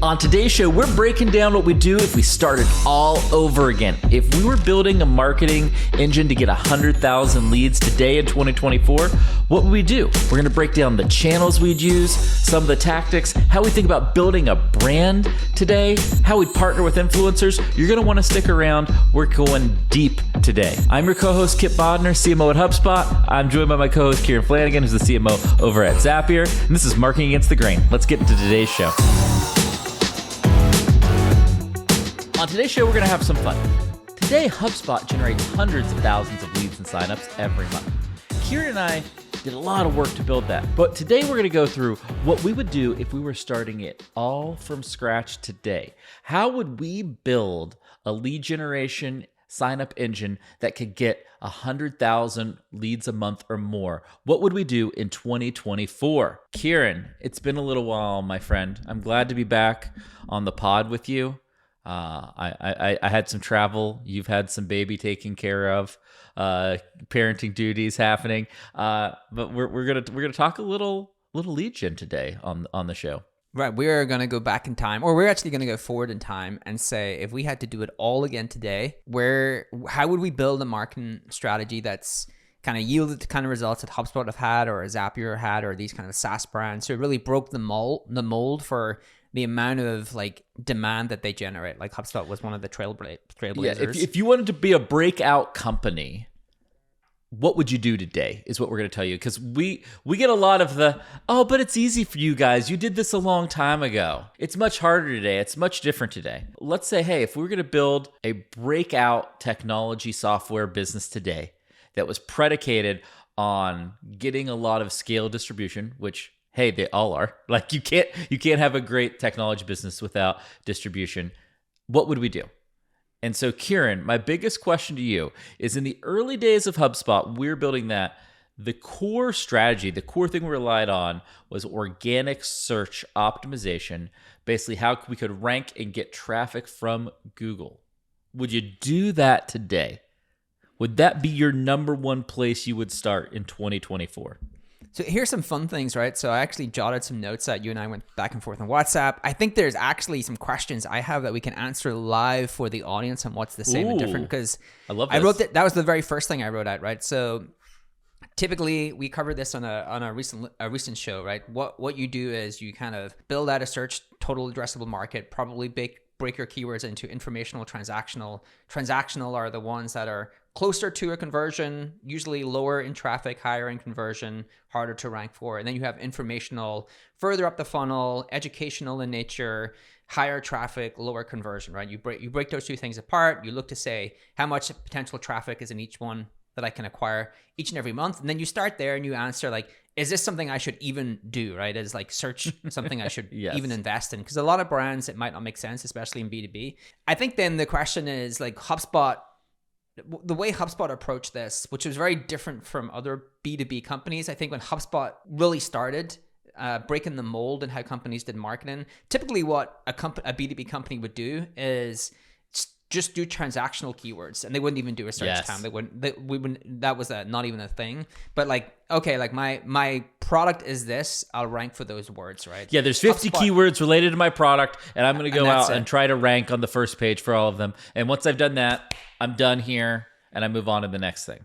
On today's show, we're breaking down what we do if we started all over again. If we were building a marketing engine to get 100,000 leads today in 2024, what would we do? We're going to break down the channels we'd use, some of the tactics, how we think about building a brand today, how we partner with influencers. You're going to want to stick around. We're going deep today. I'm your co-host, Kipp Bodner, CMO at HubSpot. I'm joined by my co-host, Kieran Flanagan, who's the CMO over at Zapier. And this is Marketing Against the Grain. Let's get into today's show. On today's show, we're going to have some fun. Today, HubSpot generates hundreds of thousands of leads and signups every month. Kieran and I did a lot of work to build that. But today, we're going to go through what we would do if we were starting it all from scratch today. How would we build a lead generation signup engine that could get 100,000 leads a month or more? What would we do in 2024? Kieran, it's been a little while, my friend. I'm glad to be back on the pod with you. I had some travel. You've had some baby taken care of, parenting duties happening. But we're gonna talk a little lead gen today on the show. Right, we're gonna go back in time, or we're actually gonna go forward in time and say, if we had to do it all again today, how would we build a marketing strategy that's kind of yielded the kind of results that HubSpot have had, or Zapier had, or these kind of SaaS brands? So it really broke the mold for the amount of like demand that they generate. Like HubSpot was one of the trailblazers. Yeah, if you wanted to be a breakout company, what would you do today is what we're going to tell you. Because we get a lot of but it's easy for you guys. You did this a long time ago. It's much harder today. It's much different today. Let's say, hey, if we were going to build a breakout technology software business today that was predicated on getting a lot of scale distribution, which, hey, they all are. Like you can't have a great technology business without distribution. What would we do? And so, Kieran, my biggest question to you is, in the early days of HubSpot, we're building that. The core strategy, the core thing we relied on was organic search optimization, basically how we could rank and get traffic from Google. Would you do that today? Would that be your number one place you would start in 2024? So here's some fun things, right? So I actually jotted some notes that you and I went back and forth on WhatsApp. I think there's actually some questions I have that we can answer live for the audience on what's the same and different, because I love this. I wrote that was the very first thing I wrote out, right? So typically we covered this on a recent show, right? What you do is you kind of build out a search total addressable market, probably break your keywords into informational, transactional. Transactional are the ones that are closer to a conversion, usually lower in traffic, higher in conversion, harder to rank for. And then you have informational, further up the funnel, educational in nature, higher traffic, lower conversion, right? You break those two things apart. You look to say how much potential traffic is in each one that I can acquire each and every month. And then you start there and you answer like, is this something I should even do, right? Is like search something I should Yes. even invest in? Because a lot of brands, it might not make sense, especially in B2B. I think then the question is like HubSpot, the way HubSpot approached this, which was very different from other B2B companies. I think when HubSpot really started breaking the mold in how companies did marketing, typically what a B2B company would do is just do transactional keywords, and they wouldn't even do a search term. That was not even a thing. But like, okay, like my product is this, I'll rank for those words, right? Yeah, there's 50 keywords related to my product, and I'm going to go out and try to rank on the first page for all of them. And once I've done that, I'm done here, and I move on to the next thing.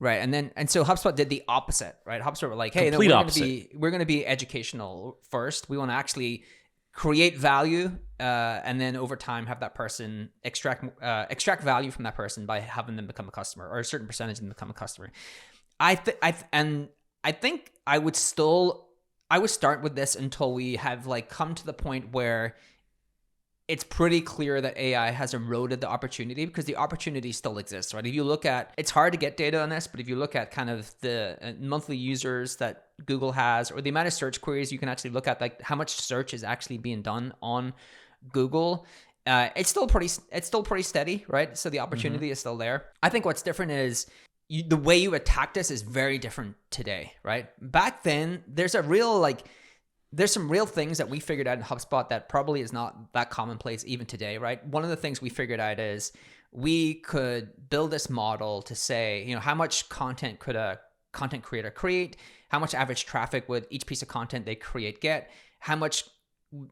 Right, and so HubSpot did the opposite, right? HubSpot were like, hey, no, we're going to be educational first. We want to actually create value, and then over time have that person extract value from that person by having them become a customer, or a certain percentage of them become a customer. I think I would start with this until we have like come to the point where it's pretty clear that AI has eroded the opportunity, because the opportunity still exists, right? If you look at, it's hard to get data on this, but if you look at kind of the monthly users that Google has, or the amount of search queries you can actually look at, like how much search is actually being done on Google, it's still pretty steady, right? So the opportunity is still there. I think what's different is the way you attack this is very different today, right? Back then, there's some real things that we figured out in HubSpot that probably is not that commonplace even today, right? One of the things we figured out is we could build this model to say, how much content could a content creator create? How much average traffic would each piece of content they create get? How much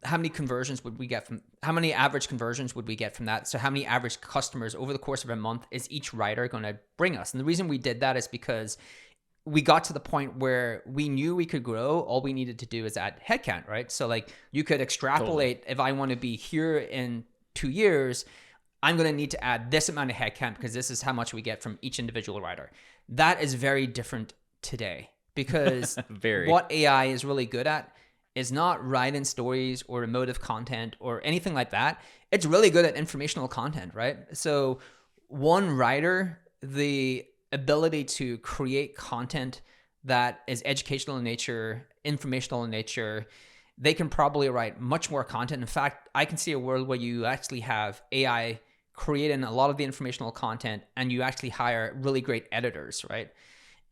how many conversions would we get from, how many average conversions would we get from that? So how many average customers over the course of a month is each writer going to bring us? And the reason we did that is because we got to the point where we knew we could grow. All we needed to do is add headcount, right? So like you could extrapolate, if I want to be here in 2 years, I'm going to need to add this amount of headcount because this is how much we get from each individual writer. That is very different today because what AI is really good at is not write-in stories or emotive content or anything like that. It's really good at informational content, right? So one writer, the ability to create content that is educational in nature, informational in nature, they can probably write much more content. In fact, I can see a world where you actually have AI creating a lot of the informational content and you actually hire really great editors, right?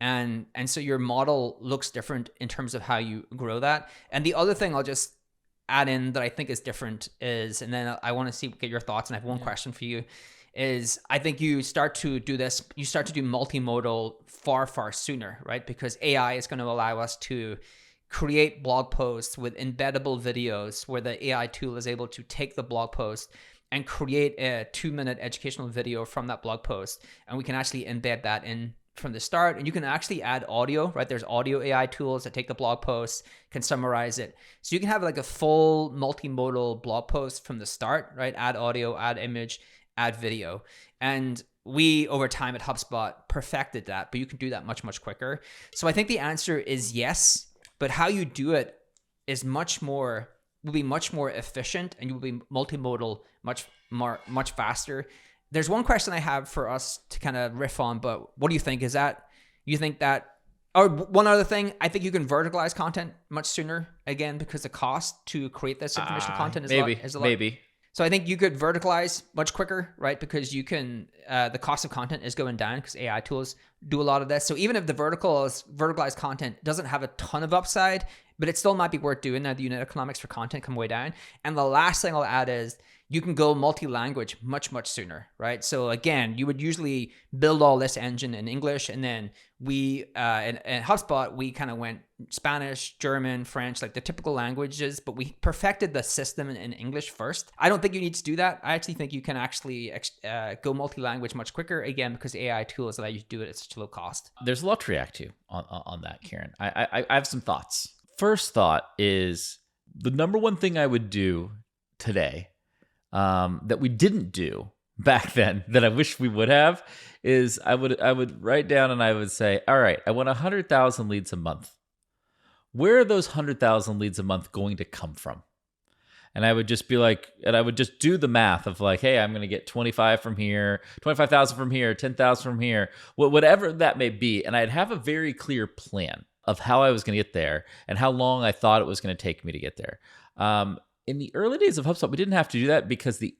And so your model looks different in terms of how you grow that. And the other thing I'll just add in that I think is different is, and then I want to get your thoughts, and I have one question for you, is I think you start to do this, you start to do multimodal far, far sooner, right? Because AI is going to allow us to create blog posts with embeddable videos where the AI tool is able to take the blog post and create a 2-minute educational video from that blog post. And we can actually embed that in from the start. And you can actually add audio, right? There's audio AI tools that take the blog post, can summarize it. So you can have like a full multimodal blog post from the start, right? Add audio, add image, add video. And we, over time at HubSpot, perfected that, but you can do that much, much quicker. So I think the answer is yes, but how you do it is will be much more efficient, and you will be multimodal much faster. There's one question I have for us to kind of riff on, but what do you think? Or one other thing, I think you can verticalize content much sooner, again, because the cost to create this informational content is a lot. Maybe. So I think you could verticalize much quicker, right? Because you can, the cost of content is going down because AI tools do a lot of this. So even if the verticalized content doesn't have a ton of upside, but it still might be worth doing. Now the unit economics for content come way down. And the last thing I'll add is you can go multi-language much, much sooner, right? So again, you would usually build all this engine in English, and then we, in HubSpot, we kind of went Spanish, German, French, like the typical languages, but we perfected the system in English first. I don't think you need to do that. I actually think you can actually go multi-language much quicker, again, because AI tools allow you to do it at such a low cost. There's a lot to react to on that, Kieran. I have some thoughts. First thought is the number one thing I would do today that we didn't do back then that I wish we would have is I would write down and I would say, all right, I want 100,000 leads a month. Where are those 100,000 leads a month going to come from? And I would just be like, and I would just do the math of like, hey, I'm going to get 25 from here, 25,000 from here, 10,000 from here, whatever that may be. And I'd have a very clear plan of how I was going to get there and how long I thought it was going to take me to get there. In the early days of HubSpot, we didn't have to do that because the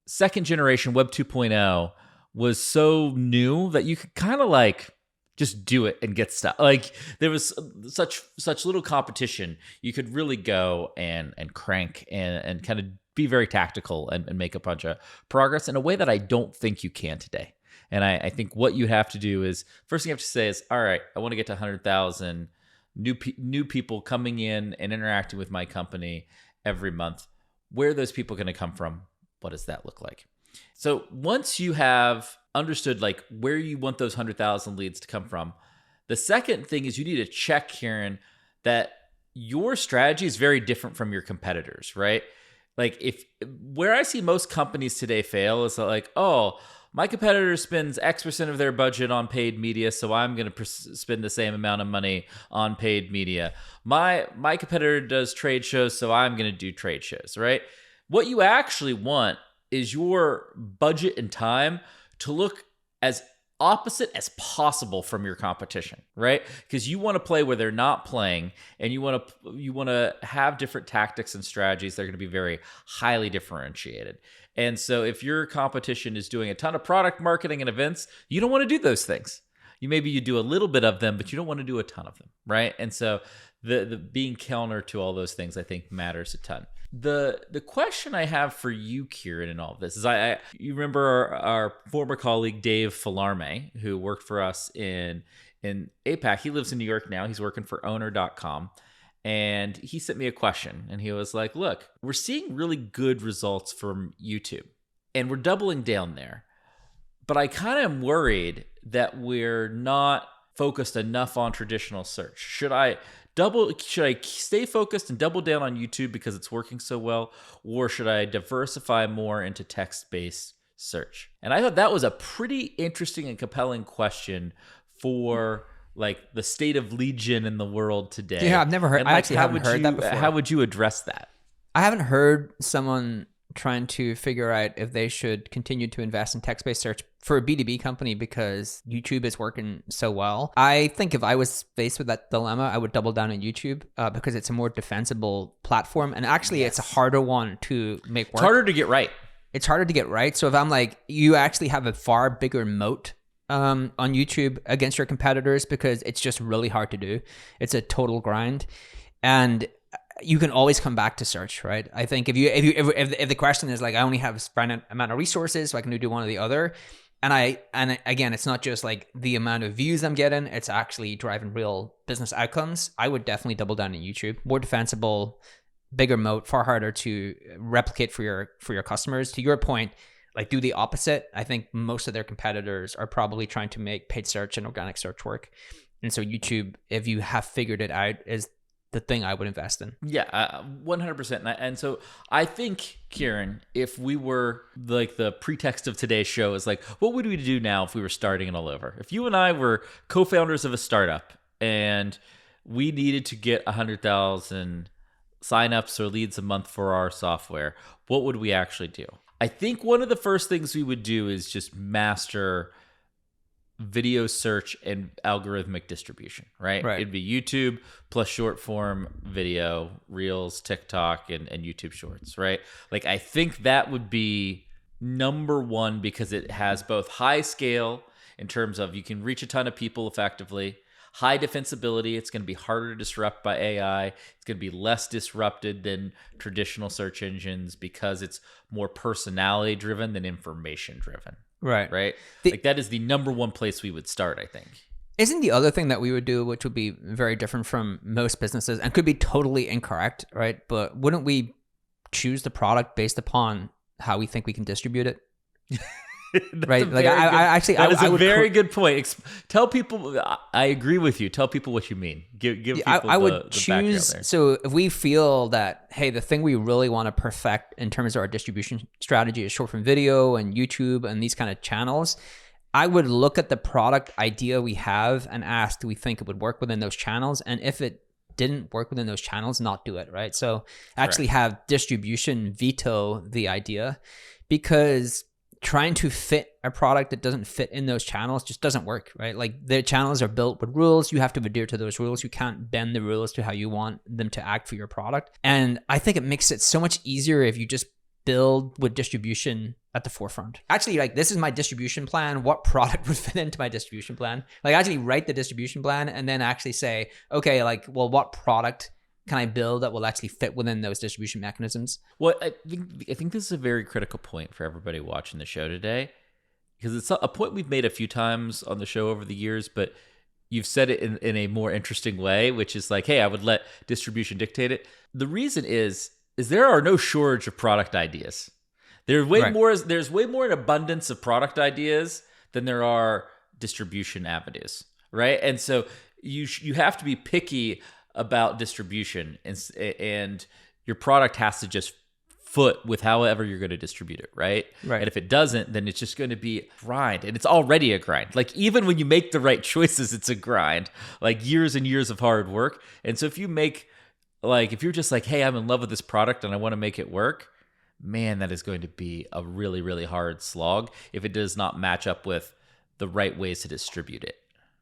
second generation Web 2.0 was so new that you could kind of like just do it and get stuff. Like there was such little competition. You could really go and crank and kind of be very tactical and make a bunch of progress in a way that I don't think you can today. And I think what you have to do is, first thing you have to say is, all right, I want to get to 100,000 new people coming in and interacting with my company every month. Where are those people going to come from? What does that look like? So once you have understood like where you want those 100,000 leads to come from, the second thing is you need to check, Kieran, that your strategy is very different from your competitors, right? Like where I see most companies today fail is like, oh, my competitor spends X% of their budget on paid media, so I'm going to spend the same amount of money on paid media. My competitor does trade shows, so I'm going to do trade shows, right? What you actually want is your budget and time to look as opposite as possible from your competition, right? Because you want to play where they're not playing, and you want to have different tactics and strategies that are going to be very highly differentiated. And so if your competition is doing a ton of product marketing and events, you don't want to do those things. You do a little bit of them, but you don't want to do a ton of them, right? And so the being counter to all those things, I think, matters a ton. The question I have for you, Kieran, in all of this is you remember our former colleague Dave Falarme, who worked for us in APAC. He lives in New York now. He's working for owner.com. and he sent me a question, and he was like, look, we're seeing really good results from YouTube, and we're doubling down there. But I kind of am worried that we're not focused enough on traditional search. Should I stay focused and double down on YouTube because it's working so well, or should I diversify more into text-based search? And I thought that was a pretty interesting and compelling question for like the state of lead gen in the world today. Yeah, I've never heard. And, I actually haven't heard that before. How would you address that? I haven't heard someone trying to figure out if they should continue to invest in text-based search for a B2B company because YouTube is working so well. I think if I was faced with that dilemma, I would double down on YouTube because it's a more defensible platform. And actually, it's a harder one to make work. It's harder to get right. It's harder to get right. So if I'm like, you actually have a far bigger moat on YouTube against your competitors because it's just really hard to do. It's a total grind. And you can always come back to search, right? I think if the question is like, I only have a finite amount of resources, so I can do one or the other. And again, it's not just like the amount of views I'm getting, it's actually driving real business outcomes. I would definitely double down on YouTube. More defensible, bigger moat, far harder to replicate for your customers. To your point, like do the opposite. I think most of their competitors are probably trying to make paid search and organic search work. And so YouTube, if you have figured it out, is the thing I would invest in. Yeah, 100%. And so I think, Kieran, if we were like the pretext of today's show is like, what would we do now if we were starting it all over? If you and I were co-founders of a startup and we needed to get 100,000 signups or leads a month for our software, what would we actually do? I think one of the first things we would do is just master video search and algorithmic distribution, right? It'd be YouTube plus short form video, Reels, TikTok, and YouTube Shorts, right? Like I think that would be number one because it has both high scale in terms of you can reach a ton of people effectively, high defensibility. It's going to be harder to disrupt by AI. It's going to be less disrupted than traditional search engines because it's more personality driven than information driven. Right. Like that is the number one place we would start, I think. Isn't the other thing that we would do, which would be very different from most businesses and could be totally incorrect, right? But wouldn't we choose the product based upon how we think we can distribute it? Right? Like that is a very good point. Tell people, I agree with you. Tell people what you mean. Give people I would the choose. there. So if we feel that, hey, the thing we really want to perfect in terms of our distribution strategy is short form video and YouTube and these kind of channels, I would look at the product idea we have and ask, do we think it would work within those channels? And if it didn't work within those channels, not do it, right? So actually have distribution veto the idea, because trying to fit a product that doesn't fit in those channels just doesn't work, right? Like their channels are built with rules. You have to adhere to those rules. You can't bend the rules to how you want them to act for your product. And I think it makes it so much easier if you just build with distribution at the forefront. Actually, like this is my distribution plan. What product would fit into my distribution plan? Like actually write the distribution plan and then actually say, okay, like, well, what product can I build that will actually fit within those distribution mechanisms? Well, I think this is a very critical point for everybody watching the show today, because it's a point we've made a few times on the show over the years, but you've said it in a more interesting way, which is like, hey, I would let distribution dictate it. The reason is there are no shortage of product ideas. There's way more an abundance of product ideas than there are distribution avenues, right? And so you have to be picky about distribution, and your product has to just foot with however you're going to distribute it, right? And if it doesn't, then it's just going to be a grind, and it's already a grind. Like even when you make the right choices, it's a grind, like years and years of hard work. And so if you're just like, hey, I'm in love with this product and I want to make it work, man, that is going to be a really, really hard slog if it does not match up with the right ways to distribute it.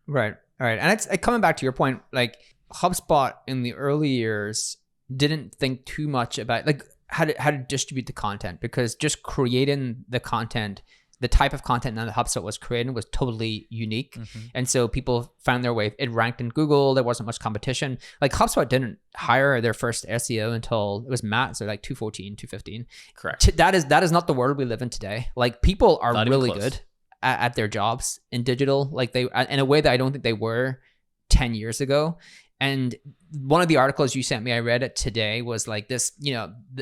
Right. All right. And it's coming back to your point, like HubSpot in the early years didn't think too much about like how to distribute the content, because just creating the content, the type of content that HubSpot was creating was totally unique. And so people found their way. It ranked in Google. There wasn't much competition. Like HubSpot didn't hire their first SEO until it was Matt. So like 2014, 2015. Correct. That is not the world we live in today. Like people are Not really even close. good at their jobs in digital. Like they, in a way that I don't think they were 10 years ago. And one of the articles you sent me, I read it today, was like this,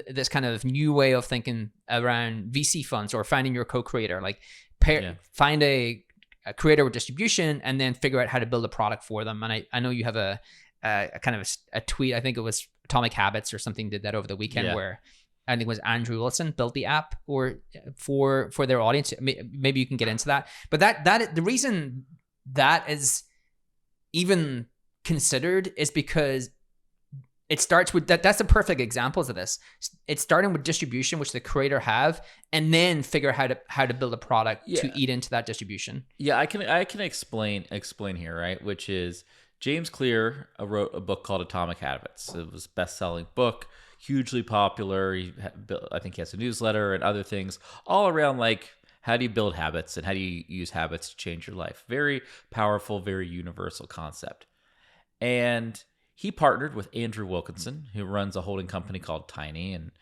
this kind of new way of thinking around VC funds or finding your co-creator, like find a creator with distribution and then figure out how to build a product for them. And I know you have a kind of a tweet, I think it was Atomic Habits or something, did that over the weekend where I think it was Andrew Wilson built the app for their audience. Maybe you can get into that. But that the reason that is even considered is because it starts with that's the perfect examples of this. It's starting with distribution, which the creator have, and then figure how to build a product to eat into that distribution. Yeah, I can explain here, right? Which is James Clear wrote a book called Atomic Habits. It was a best-selling book, hugely popular. I think he has a newsletter and other things all around like how do you build habits and how do you use habits to change your life? Very powerful, very universal concept. And he partnered with Andrew Wilkinson, who runs a holding company called Tiny, and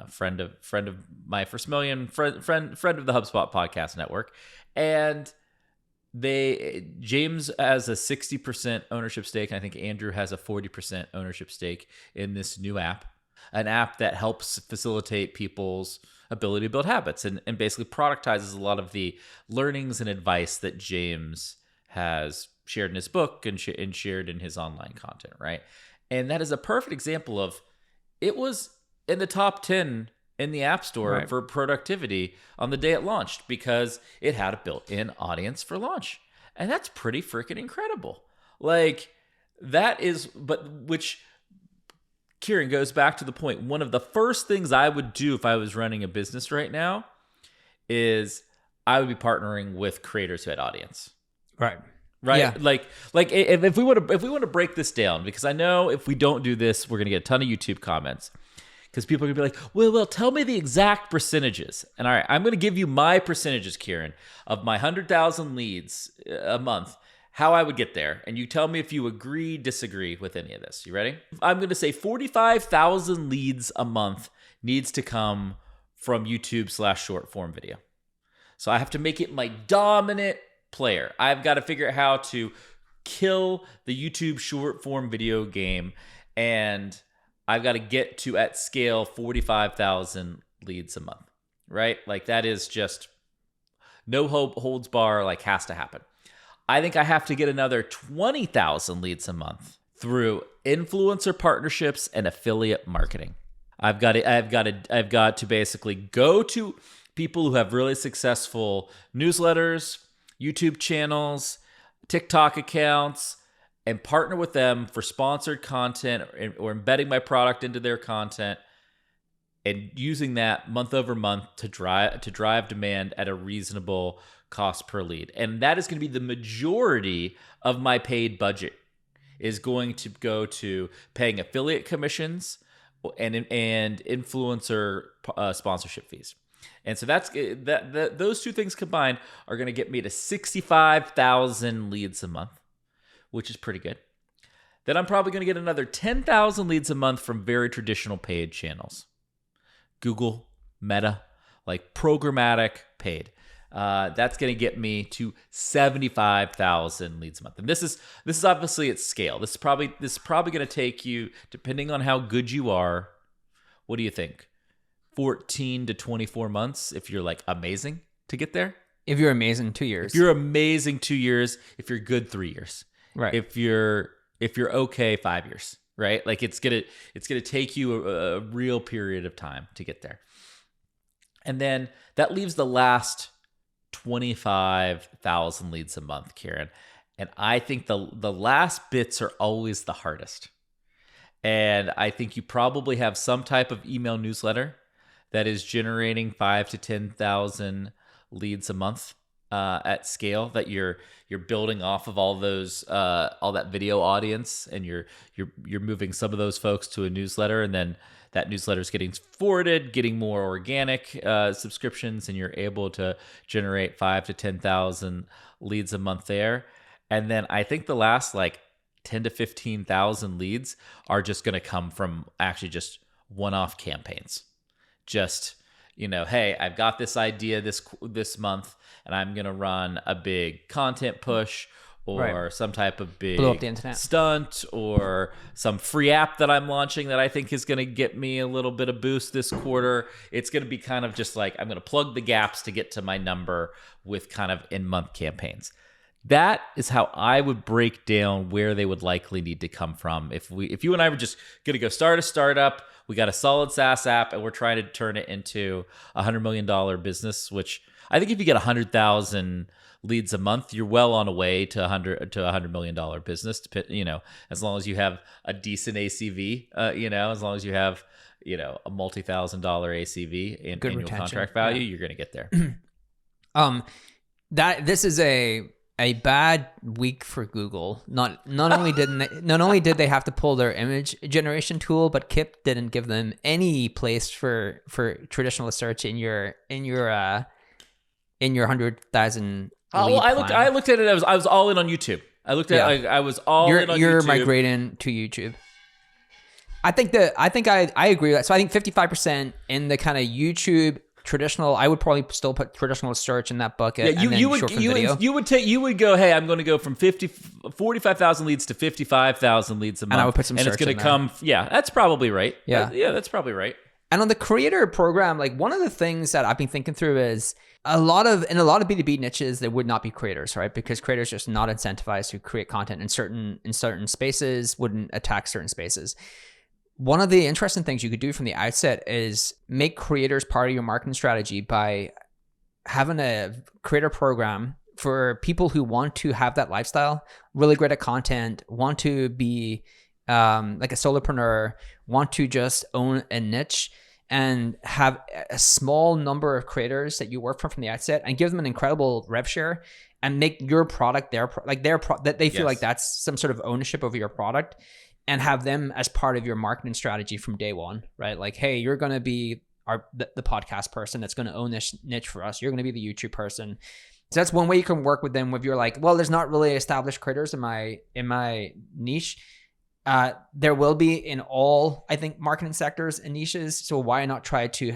friend of my First Million, friend of the HubSpot podcast network. And James has a 60% ownership stake, and I think Andrew has a 40% ownership stake in this new app, an app that helps facilitate people's ability to build habits and basically productizes a lot of the learnings and advice that James has shared in his book and shared in his online content, right? And that is a perfect example of it was in the top 10 in the App Store for productivity on the day it launched because it had a built-in audience for launch. And that's pretty freaking incredible. Like that is, which Kieran goes back to the point. One of the first things I would do if I was running a business right now is I would be partnering with creators who had audience. Right. Yeah. Like if we want to break this down, because I know if we don't do this, we're going to get a ton of YouTube comments because people are going to be like, well, tell me the exact percentages. And all right, I'm going to give you my percentages, Kieran, of my 100,000 leads a month, how I would get there. And you tell me if you agree, disagree with any of this. You ready? I'm going to say 45,000 leads a month needs to come from YouTube/short form video. So I have to make it my dominant player. I've got to figure out how to kill the YouTube short form video game, and I've got to get to at scale 45,000 leads a month, right? Like that is just no holds bar, like has to happen. I think I have to get another 20,000 leads a month through influencer partnerships and affiliate marketing. I've got to basically go to people who have really successful newsletters, YouTube channels, TikTok accounts, and partner with them for sponsored content or embedding my product into their content and using that month over month to drive demand at a reasonable cost per lead. And that is going to be the majority of my paid budget is going to go to paying affiliate commissions and influencer sponsorship fees. And so those two things combined are going to get me to 65,000 leads a month, which is pretty good. Then I'm probably going to get another 10,000 leads a month from very traditional paid channels. Google, Meta, like programmatic paid. That's going to get me to 75,000 leads a month. And this is obviously at scale. This is probably going to take you, depending on how good you are, what do you think? 14 to 24 months if you're like amazing to get there. If you're amazing, 2 years. If you're amazing, 2 years. If you're good, 3 years. Right. If you're okay, 5 years. Right. Like it's gonna take you a real period of time to get there. And then that leaves the last 25,000 leads a month, Kieran. And I think the last bits are always the hardest. And I think you probably have some type of email newsletter that is generating 5,000 to 10,000 leads a month at scale that you're building off of all that video audience, and you're moving some of those folks to a newsletter, and then that newsletter is getting forwarded, getting more organic subscriptions, and you're able to generate 5,000 to 10,000 leads a month there. And then I think the last like 10 to 15,000 leads are just going to come from actually just one-off campaigns. Just, hey, I've got this idea this month and I'm going to run a big content push, or some type of big blow up the internet stunt or some free app that I'm launching that I think is going to get me a little bit of boost this quarter. It's going to be kind of just like I'm going to plug the gaps to get to my number with kind of in-month campaigns. That is how I would break down where they would likely need to come from. If you and I were just going to go start a startup, we got a solid SaaS app, and we're trying to turn it into a $100 million business, which I think if you get 100,000 leads a month, you're well on a way to $100 million business. As long as you have a decent ACV, as long as you have a multi-$1,000 ACV in good annual retention. Contract value, you're going to get there. This is a bad week for Google. Not only did they have to pull their image generation tool, but Kipp didn't give them any place for traditional search in your 100,000. I looked at it. I was all in on YouTube. I looked at I was all in on YouTube. You're migrating to YouTube. I think I agree with that. So I think 55% in the kind of YouTube traditional. I would probably still put traditional search in that bucket. Yeah, you would go, hey, I'm going to go from 45,000 leads to 55,000 leads a month, and I would put some search. And it's going to come. Yeah, that's probably right. Yeah, that's probably right. And on the creator program, like one of the things that I've been thinking through is in a lot of B2B niches, there would not be creators, right? Because creators are just not incentivized to create content in certain spaces, wouldn't attack certain spaces. One of the interesting things you could do from the outset is make creators part of your marketing strategy by having a creator program for people who want to have that lifestyle, really great at content, want to be like a solopreneur, want to just own a niche, and have a small number of creators that you work from the outset and give them an incredible rev share and make your product that they feel like that's some sort of ownership over your product, and have them as part of your marketing strategy from day one, right? Like, hey, you're going to be the podcast person that's going to own this niche for us. You're going to be the YouTube person. So that's one way you can work with them. If you're like, well, there's not really established creators in my niche. There will be in all, I think, marketing sectors and niches. So why not try to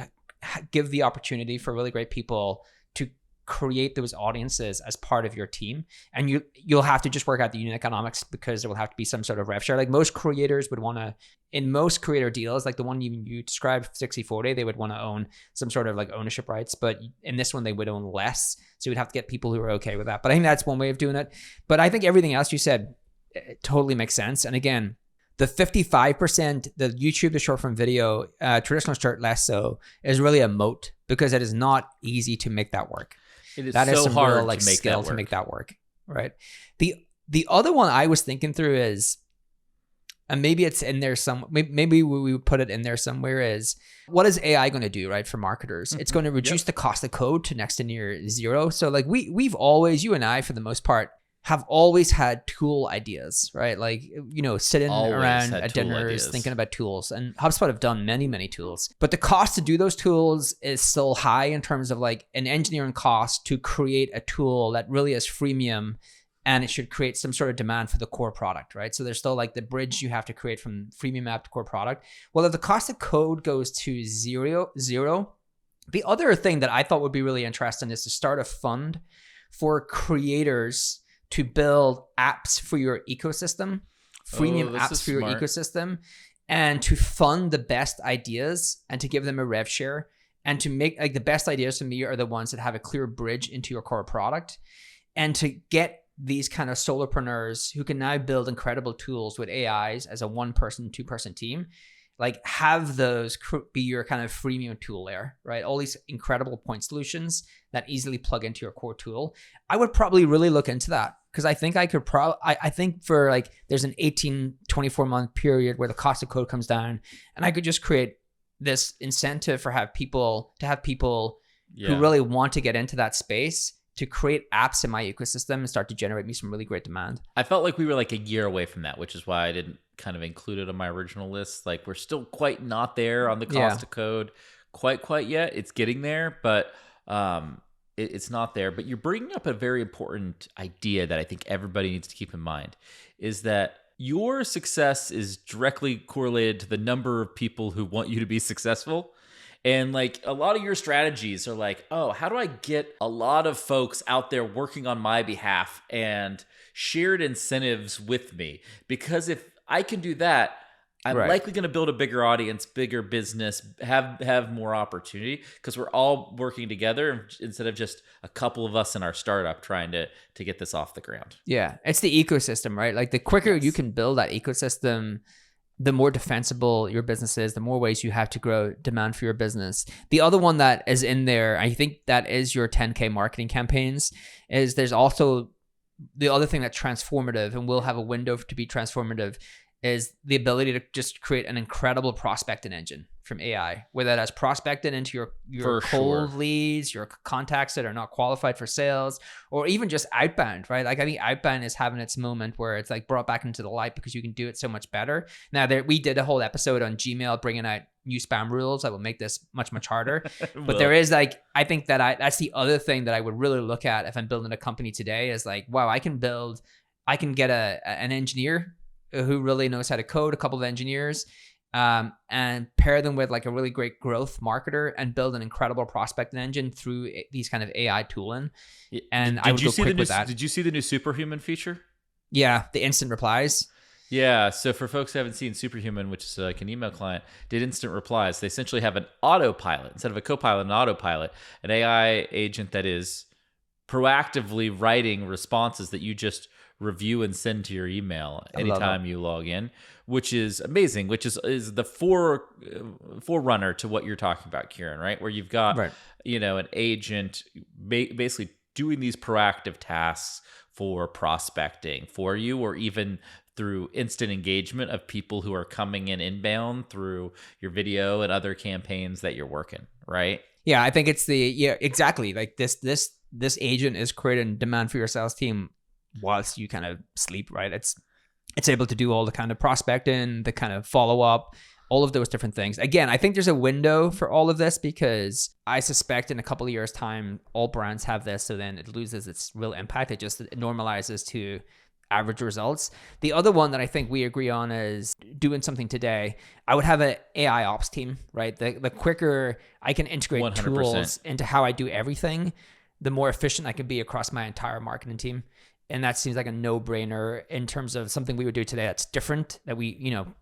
give the opportunity for really great people to create those audiences as part of your team? And you'll have to just work out the unit economics, because there will have to be some sort of rev share. Like most creators would want to, in most creator deals, like the one you described, 60-40, they would want to own some sort of like ownership rights. But in this one, they would own less. So you'd have to get people who are okay with that. But I think that's one way of doing it. But I think everything else you said, it totally makes sense. And again, the 55%, the YouTube, the short form video, traditional search less so, is really a moat, because it is not easy to make that work. It is that so is some hard real, like, to make skill that work. to make that work, right? The other one I was thinking through is, and maybe it's in there maybe we would put it in there somewhere, is what is AI going to do, right, for marketers? It's going to reduce the cost of code to next to near zero. So like we've always, you and I, for the most part, have always had tool ideas, right? Like, sitting around at dinners thinking about tools, and HubSpot have done many, many tools, but the cost to do those tools is still high in terms of like an engineering cost to create a tool that really is freemium, and it should create some sort of demand for the core product, right? So there's still like the bridge you have to create from freemium app to core product. Well, if the cost of code goes to zero, the other thing that I thought would be really interesting is to start a fund for creators to build apps for your ecosystem, freemium apps for your ecosystem, and to fund the best ideas and to give them a rev share, and to make, like, the best ideas to me are the ones that have a clear bridge into your core product, and to get these kind of solopreneurs who can now build incredible tools with AIs as a 1-person, 2-person team, like have those be your kind of freemium tool layer, right? All these incredible point solutions that easily plug into your core tool. I would probably really look into that, because I think I could I think for like, there's an 18, 24 month period where the cost of code comes down, and I could just create this incentive for people who really want to get into that space to create apps in my ecosystem and start to generate me some really great demand. I felt like we were like a year away from that, which is why I didn't kind of include it on my original list. Like, we're still quite not there on the cost of code quite yet. It's getting there, but it's not there. But you're bringing up a very important idea that I think everybody needs to keep in mind, is that your success is directly correlated to the number of people who want you to be successful. And like a lot of your strategies are like, oh, how do I get a lot of folks out there working on my behalf and shared incentives with me? Because if I can do that, I'm likely going to build a bigger audience, bigger business, have more opportunity, because we're all working together instead of just a couple of us in our startup trying to get this off the ground. Yeah, it's the ecosystem, right? Like the quicker you can build that ecosystem, the more defensible your business is, the more ways you have to grow demand for your business. The other one that is in there, I think that is your 10K marketing campaigns, is there's also the other thing that's transformative and will have a window to be transformative is the ability to just create an incredible prospecting engine from AI, whether that's prospected into your cold leads, your contacts that are not qualified for sales, or even just outbound, right? Like I think outbound is having its moment where it's like brought back into the light because you can do it so much better. Now we did a whole episode on Gmail bringing out new spam rules that will make this much, much harder. But there is like, I think that that's the other thing that I would really look at if I'm building a company today is like, wow, I can get an engineer who really knows how to code, a couple of engineers, and pair them with like a really great growth marketer and build an incredible prospecting engine through these kind of AI tooling. And I would go quick with that. Did you see the new Superhuman feature? Yeah, the instant replies. Yeah, so for folks who haven't seen Superhuman, which is like an email client, did instant replies. They essentially have an autopilot. Instead of a copilot, an autopilot, an AI agent that is proactively writing responses that you just review and send to your email anytime you log in, which is amazing, which is the forerunner to what you're talking about, Kieran, right? Where you've got, an agent basically doing these proactive tasks for prospecting for you, or even through instant engagement of people who are coming in inbound through your video and other campaigns that you're working, right? Yeah, I think it's exactly. Like this agent is creating demand for your sales team whilst you kind of sleep, right? It's able to do all the kind of prospecting, the kind of follow-up, all of those different things. Again, I think there's a window for all of this because I suspect in a couple of years' time, all brands have this, so then it loses its real impact. It normalizes to average results. The other one that I think we agree on is doing something today. I would have an AI ops team, right? The quicker I can integrate 100% tools into how I do everything, the more efficient I can be across my entire marketing team. And that seems like a no-brainer in terms of something we would do today that's different, that we,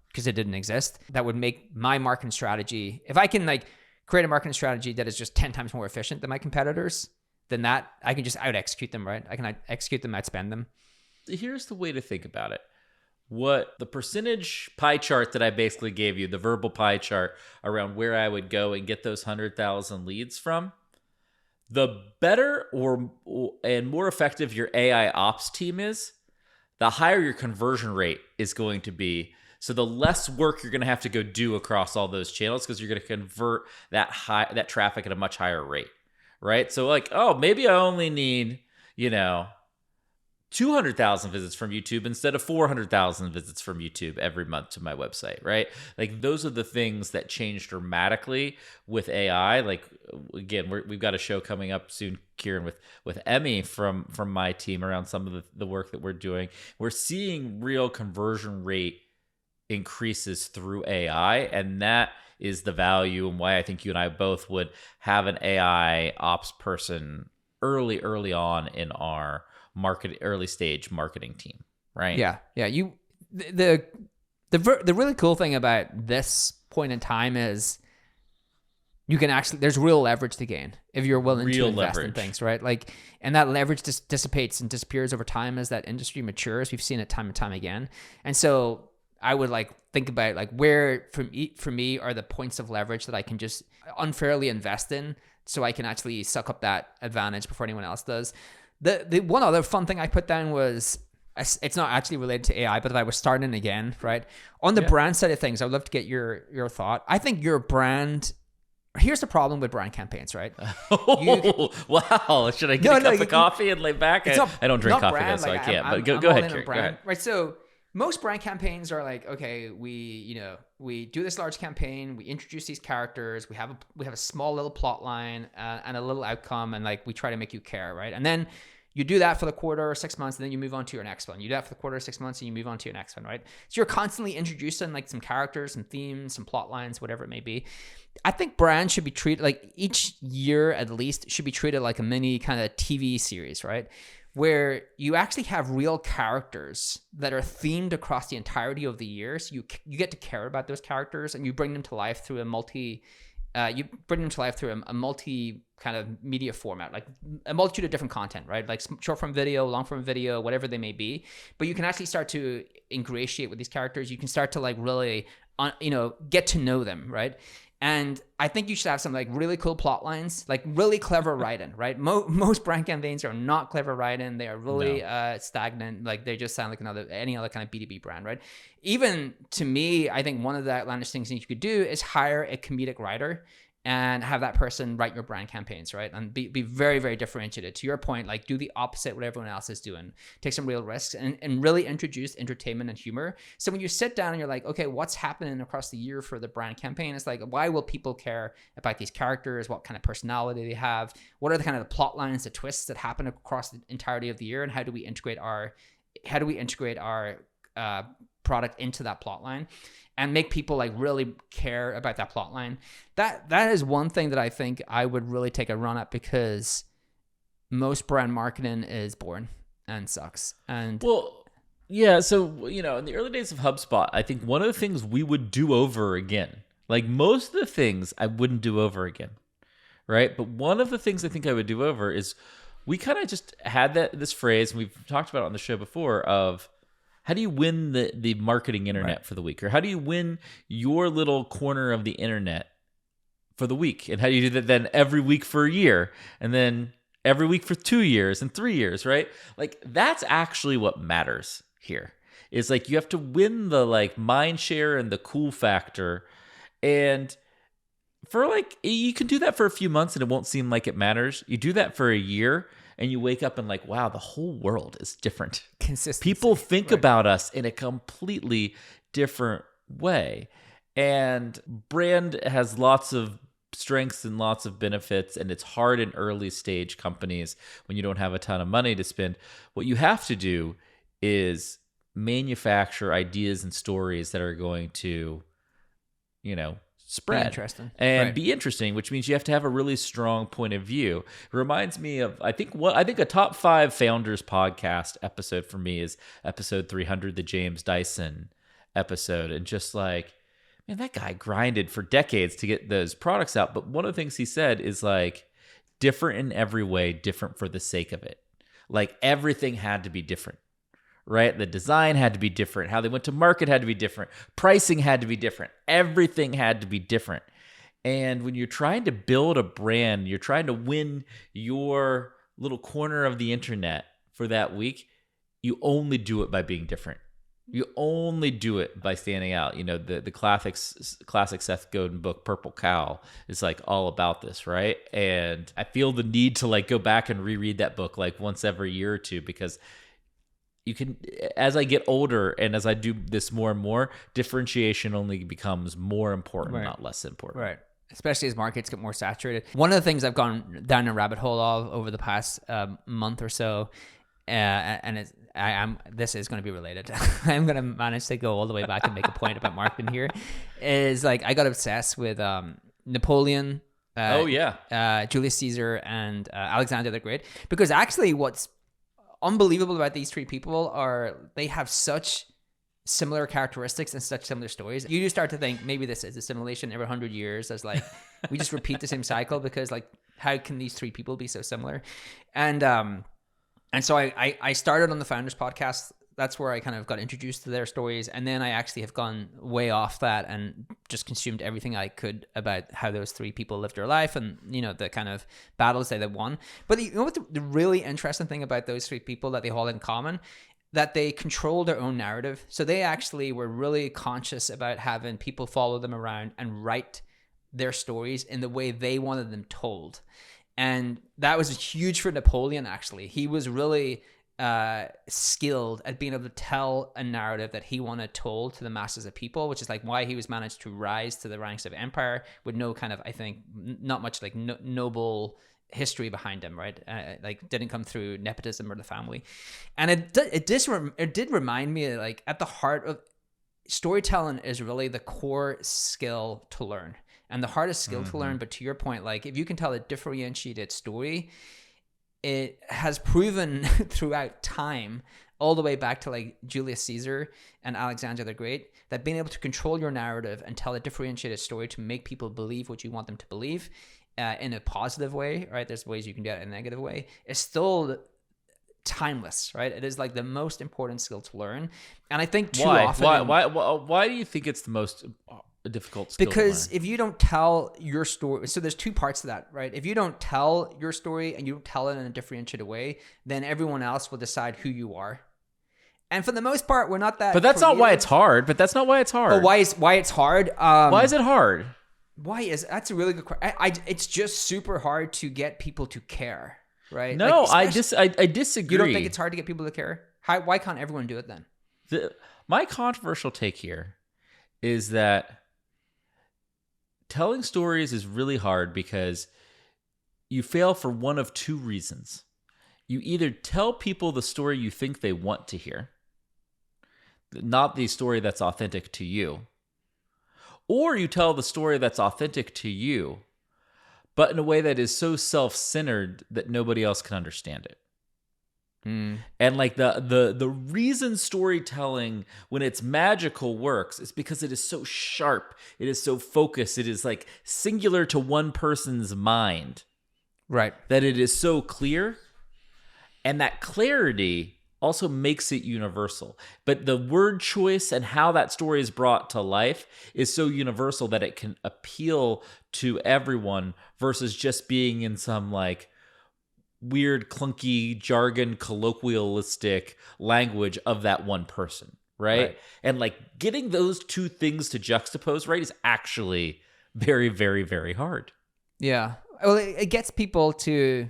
because it didn't exist, that would make my marketing strategy, if I can like create a marketing strategy that is just 10 times more efficient than my competitors, then that I can just out-execute them, right? I can execute them, outspend them. Here's the way to think about it. What the percentage pie chart that I basically gave you, the verbal pie chart around where I would go and get those 100,000 leads from, the better and more effective your AI ops team is, the higher your conversion rate is going to be. So the less work you're going to have to go do across all those channels, because you're going to convert that traffic at a much higher rate, right? So like, oh, maybe I only need, 200,000 visits from YouTube instead of 400,000 visits from YouTube every month to my website, right? Like those are the things that change dramatically with AI. Like again, we've got a show coming up soon, Kieran, with Emmy from my team around some of the work that we're doing. We're seeing real conversion rate increases through AI, and that is the value and why I think you and I both would have an AI ops person early on in our early stage marketing team, right? Yeah. The really cool thing about this point in time is you can actually, there's real leverage to gain if you're willing to invest in things, right? Like, and that leverage just dissipates and disappears over time as that industry matures. We've seen it time and time again. And so I would like think about like where for me are the points of leverage that I can just unfairly invest in so I can actually suck up that advantage before anyone else does. The one other fun thing I put down was, it's not actually related to AI, but if I was starting again, right? On the brand side of things, I would love to get your thought. I think your brand, here's the problem with brand campaigns, right? Wow. Should I get a cup of coffee and lay back? I don't drink coffee, though, so I can't. But go ahead, Kieran. Go ahead. Right, so most brand campaigns are like, okay, we do this large campaign, we introduce these characters, we have a small little plot line and a little outcome, and like we try to make you care, right? And then You do that for the quarter or 6 months, and then you move on to your next one. You do that for the quarter or 6 months, and you move on to your next one, right? So you're constantly introducing like some characters, some themes, some plot lines, whatever it may be. I think brands should be treated like each year at least should be treated like a mini kind of TV series, right? Where you actually have real characters that are themed across the entirety of the year. So you get to care about those characters, and you bring them to life through a multi kind of media format, like a multitude of different content, right? Like short form video, long form video, whatever they may be. But you can actually start to ingratiate with these characters. You can start to like really, get to know them, right? And I think you should have some like really cool plot lines, like really clever writing, right? Most brand campaigns are not clever writing. They are really stagnant. Like they just sound like any other kind of B2B brand, right? Even to me, I think one of the outlandish things that you could do is hire a comedic writer and have that person write your brand campaigns, right? And be very, very differentiated. To your point, like do the opposite what everyone else is doing. Take some real risks and really introduce entertainment and humor. So when you sit down and you're like, okay, what's happening across the year for the brand campaign? It's like, why will people care about these characters? What kind of personality they have? What are the kind of the plot lines, the twists that happen across the entirety of the year? And how do we integrate our product into that plot line and make people like really care about that plot line? That is one thing that I think I would really take a run at, because most brand marketing is boring and sucks. And yeah, so in the early days of HubSpot, I think one of the things we would do over again, like most of the things I wouldn't do over again, right? But one of the things I think I would do over is we kind of just had this phrase, and we've talked about it on the show before, of how do you win the marketing internet for the week? Or how do you win your little corner of the internet for the week? And how do you do that then every week for a year? And then every week for 2 years and 3 years, right? Like that's actually what matters here. Is like you have to win the like mind share and the cool factor. And for like, you can do that for a few months and it won't seem like it matters. You do that for a year and you wake up and like, wow, the whole world is different. Consistency. People think about us in a completely different way. And brand has lots of strengths and lots of benefits, and it's hard in early stage companies when you don't have a ton of money to spend. What you have to do is manufacture ideas and stories that are going to, spread be interesting, which means you have to have a really strong point of view. It reminds me of, I think a top 5 founders podcast episode for me is episode 300, the James Dyson episode. And just like, man, that guy grinded for decades to get those products out. But one of the things he said is like, different in every way, different for the sake of it. Like everything had to be different. Right? The design had to be different. How they went to market had to be different. Pricing had to be different. Everything had to be different. And when you're trying to build a brand, you're trying to win your little corner of the internet for that week, you only do it by being different. You only do it by standing out. The classic Seth Godin book, Purple Cow, is like all about this, right? And I feel the need to like go back and reread that book like once every year or two, because you can, as I get older and as I do this more and more, differentiation only becomes more important, not less important. Right. Especially as markets get more saturated. One of the things I've gone down a rabbit hole of over the past month or so, and this is going to be related. I'm going to manage to go all the way back and make a point about marketing here. Is like I got obsessed with Napoleon. Julius Caesar and Alexander the Great, because actually what's unbelievable about these 3 people are they have such similar characteristics and such similar stories. You do start to think maybe this is a simulation every 100 years, as like we just repeat the same cycle, because like how can these 3 people be so similar? And so I started on the Founders podcast. That's where I kind of got introduced to their stories. And then I actually have gone way off that and just consumed everything I could about how those 3 people lived their life and, the kind of battles they won. But what the really interesting thing about those 3 people that they all had in common, that they control their own narrative. So they actually were really conscious about having people follow them around and write their stories in the way they wanted them told. And that was huge for Napoleon, actually. He was really skilled at being able to tell a narrative that he wanted told to the masses of people, which is like why he was managed to rise to the ranks of empire with no kind of, I think, not much like noble history behind them, right? Like didn't come through nepotism or the family. And it did remind me, like, at the heart of storytelling is really the core skill to learn, and the hardest skill to learn. But to your point, like, if you can tell a differentiated story, it has proven throughout time, all the way back to like Julius Caesar and Alexander the Great, that being able to control your narrative and tell a differentiated story to make people believe what you want them to believe in a positive way, right? There's ways you can do it in a negative way. It's still timeless, right? It is like the most important skill to learn. And I think too often... Why do you think it's the most difficult skill because to learn? If you don't tell your story, so there's two parts to that, right? If you don't tell your story and you don't tell it in a differentiated way, then everyone else will decide who you are. And for the most part, we're not that. But that's creative. not why it's hard. But that's not why it's hard. Oh, why it's hard? Why is it hard? That's a really good question. It's just super hard to get people to care, right? No, like, I disagree. You don't think it's hard to get people to care? Why can't everyone do it then? My controversial take here is that telling stories is really hard because you fail for one of two reasons. You either tell people the story you think they want to hear, not the story that's authentic to you, or you tell the story that's authentic to you, but in a way that is so self-centered that nobody else can understand it. And like the reason storytelling, when it's magical, works is because it is so sharp, it is so focused, it is like singular to one person's mind, right? That it is so clear, and that clarity also makes it universal. But the word choice and how that story is brought to life is so universal that it can appeal to everyone versus just being in some like weird, clunky, jargon, colloquialistic language of that one person, right? And like getting those two things to juxtapose, right, is actually very, very, very hard. Yeah. Well, it gets people to...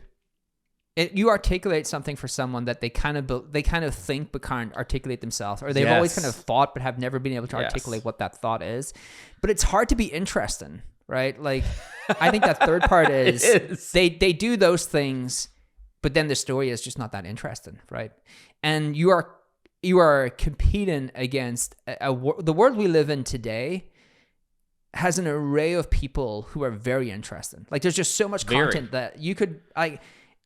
you articulate something for someone that they kind of think but can't articulate themselves, or they've always kind of thought but have never been able to articulate what that thought is. But it's hard to be interesting, right? Like, I think that third part is they do those things, but then the story is just not that interesting, right? And you are competing against the world we live in today has an array of people who are very interesting. Like, there's just so much content that you could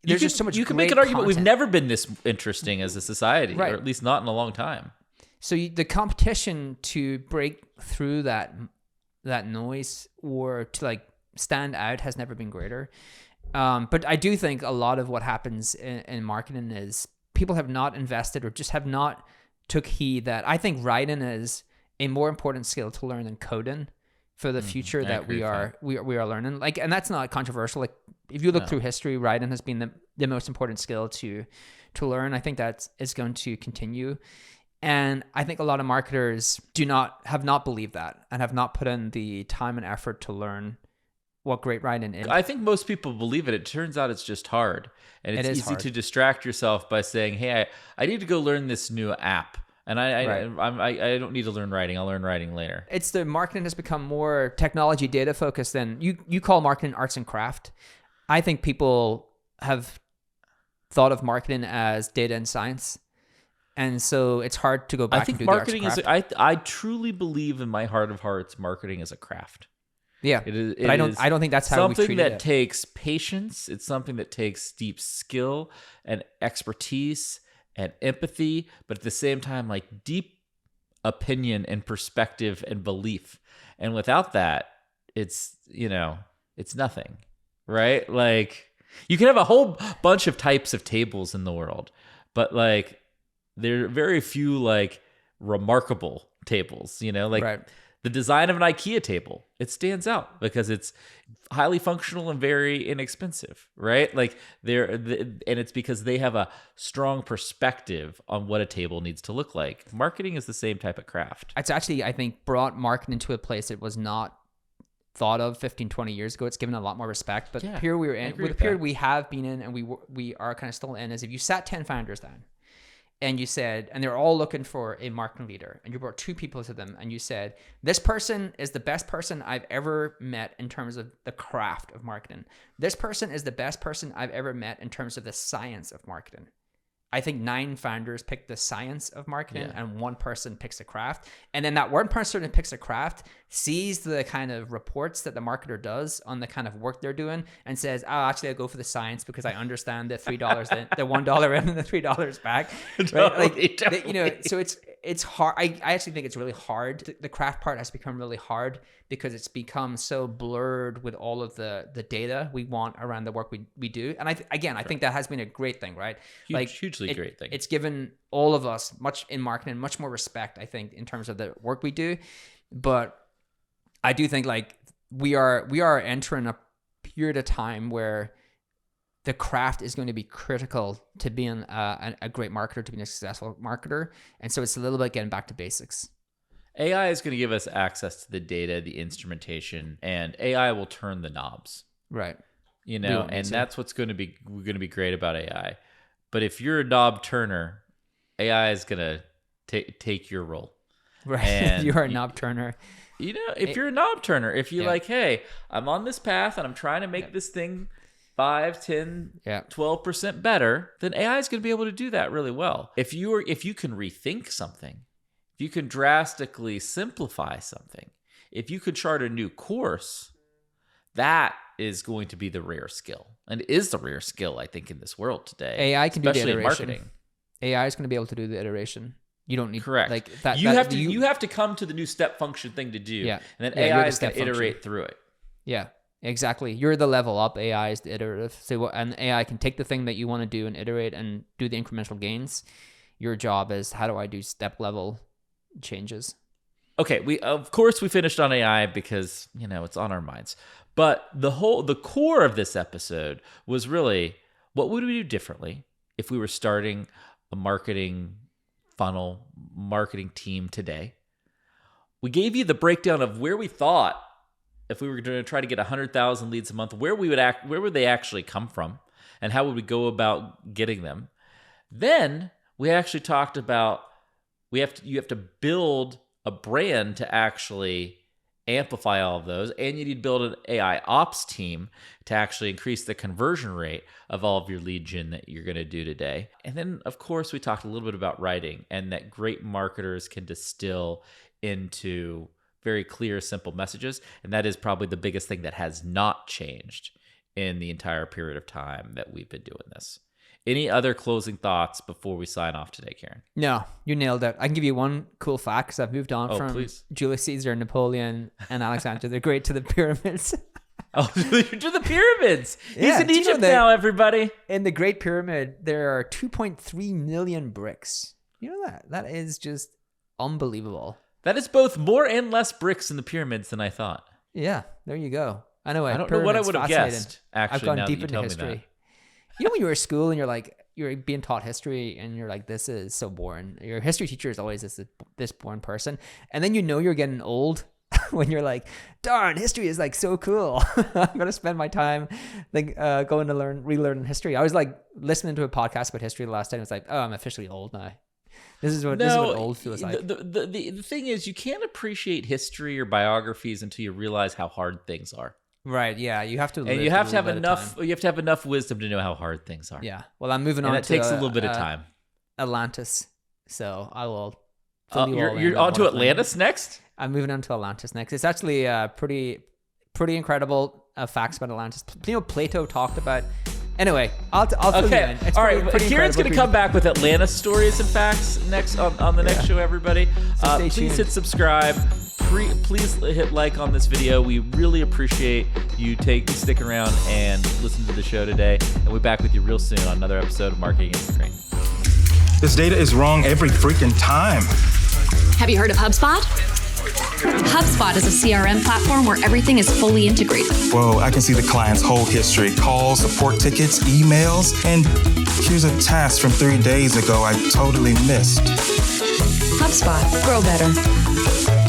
There's just so much. You can make an argument we've never been this interesting as a society, or at least not in a long time. So the competition to break through that noise or to like stand out has never been greater. But I do think a lot of what happens in marketing is people have not invested or just have not took heed that I think writing is a more important skill to learn than coding for the future that we are learning. Like, and that's not controversial. Like, if you look through history, writing has been the most important skill to learn. I think that is going to continue. And I think a lot of marketers have not believed that and have not put in the time and effort to learn what great writing is. I think most people believe it. It turns out it's just hard. And it's easy to distract yourself by saying, hey, I need to go learn this new app. And I don't need to learn writing. I'll learn writing later. It's the marketing has become more technology data focused than you call marketing arts and craft. I think people have thought of marketing as data and science. And so it's hard to go back and do the arts and craft. I truly believe in my heart of hearts, marketing is a craft. Yeah. But I don't think that's how we treat it. Something that takes patience. It's something that takes deep skill and expertise and empathy, but at the same time, like deep opinion and perspective and belief. And without that, it's nothing, right? Like, you can have a whole bunch of types of tables in the world, but like there are very few like remarkable tables, the design of an IKEA table, it stands out because it's highly functional and very inexpensive, right? Like and it's because they have a strong perspective on what a table needs to look like. Marketing is the same type of craft. It's actually, I think, brought marketing to a place it was not thought of 15, 20 years ago. It's given a lot more respect. But the period we have been in and we are kind of still in is if you sat 10 founders down and you said, and they're all looking for a marketing leader, and you brought 2 people to them, and you said, this person is the best person I've ever met in terms of the craft of marketing. This person is the best person I've ever met in terms of the science of marketing. I think 9 founders pick the science of marketing, and 1 person picks the craft. And then that 1 person that picks the craft sees the kind of reports that the marketer does on the kind of work they're doing and says, oh, actually, I'll go for the science because I understand the $3, the $1 in and the $3 back. Right? Totally. So it's hard. I actually think it's really hard. The craft part has become really hard because it's become so blurred with all of the data we want around the work we do. And I think that has been a great thing, right? Hugely great thing. It's given all of us much more respect, I think, in terms of the work we do. But I do think like we are entering a period of time where the craft is going to be critical to being a great marketer, to being a successful marketer. And so it's a little bit getting back to basics. AI is going to give us access to the data, the instrumentation, and AI will turn the knobs. Right. And that's what's going to be great about AI. But if you're a knob turner, AI is going to take your role. Right. And you are a knob turner. If you're a knob turner, if you're like, hey, I'm on this path and I'm trying to make this thing 5, 10, 12% better, then AI is going to be able to do that really well. If you can rethink something, if you can drastically simplify something, if you could chart a new course, that is going to be the rare skill, and is the rare skill, I think, in this world today. AI can do the iteration. Marketing. AI is going to be able to do the iteration. You don't need correct. You have to come to the new step function thing to do, and then AI is going to iterate through it. Yeah, exactly. You're the level up. AI is the iterative. So, and AI can take the thing that you want to do and iterate and do the incremental gains. Your job is, how do I do step level changes? Okay, we finished on AI because it's on our minds. But the core of this episode was really, what would we do differently if we were starting a marketing funnel, marketing team today? We gave you the breakdown of where we thought, if we were going to try to get 100,000 leads a month, where would they actually come from, and how would we go about getting them? Then we actually talked about you have to build a brand to actually amplify all of those, and you need to build an AI ops team to actually increase the conversion rate of all of your lead gen that you're going to do today. And then, of course, we talked a little bit about writing, and that great marketers can distill into very clear, simple messages. And that is probably the biggest thing that has not changed in the entire period of time that we've been doing this. Any other closing thoughts before we sign off today, Kieran? No, you nailed it. I can give you one cool fact because I've moved on from Julius Caesar, Napoleon, and Alexander the Great to the pyramids. To the pyramids. He's in Egypt now, everybody. In the Great Pyramid, there are 2.3 million bricks. You know that? That is just unbelievable. That is both more and less bricks in the pyramids than I thought. Yeah, there you go. I don't know what I would have guessed, actually. I've gone deep into history. You know when you were at school and you're being taught history and you're like, this is so boring. Your history teacher is always this boring person. And then you're getting old when you're like, darn, history is like so cool. I'm going to spend my time going to relearn history. I was like listening to a podcast about history the last time. It's like, oh, I'm officially old now. This is what old feels like. The thing is, you can't appreciate history or biographies until you realize how hard things are. Right. Yeah. You have to. And you have to have enough. You have to have enough wisdom to know how hard things are. Yeah. Well, I'm moving on. And it takes a little bit of time. Atlantis. So I will. You're on to Atlantis next. I'm moving on to Atlantis next. It's actually pretty incredible facts about Atlantis. Plato talked about. Anyway, I'll fill you in. All right. Kieran's going to come back with Atlantis stories and facts next on the next show, everybody. So please hit subscribe. Please hit like on this video. We really appreciate you stick around and listen to the show today. And we'll be back with you real soon on another episode of Marketing in the Screen. This data is wrong every freaking time. Have you heard of HubSpot? HubSpot is a CRM platform where everything is fully integrated. Whoa, I can see the client's whole history, calls, support tickets, emails, and here's a task from 3 days ago I totally missed. HubSpot. Grow better.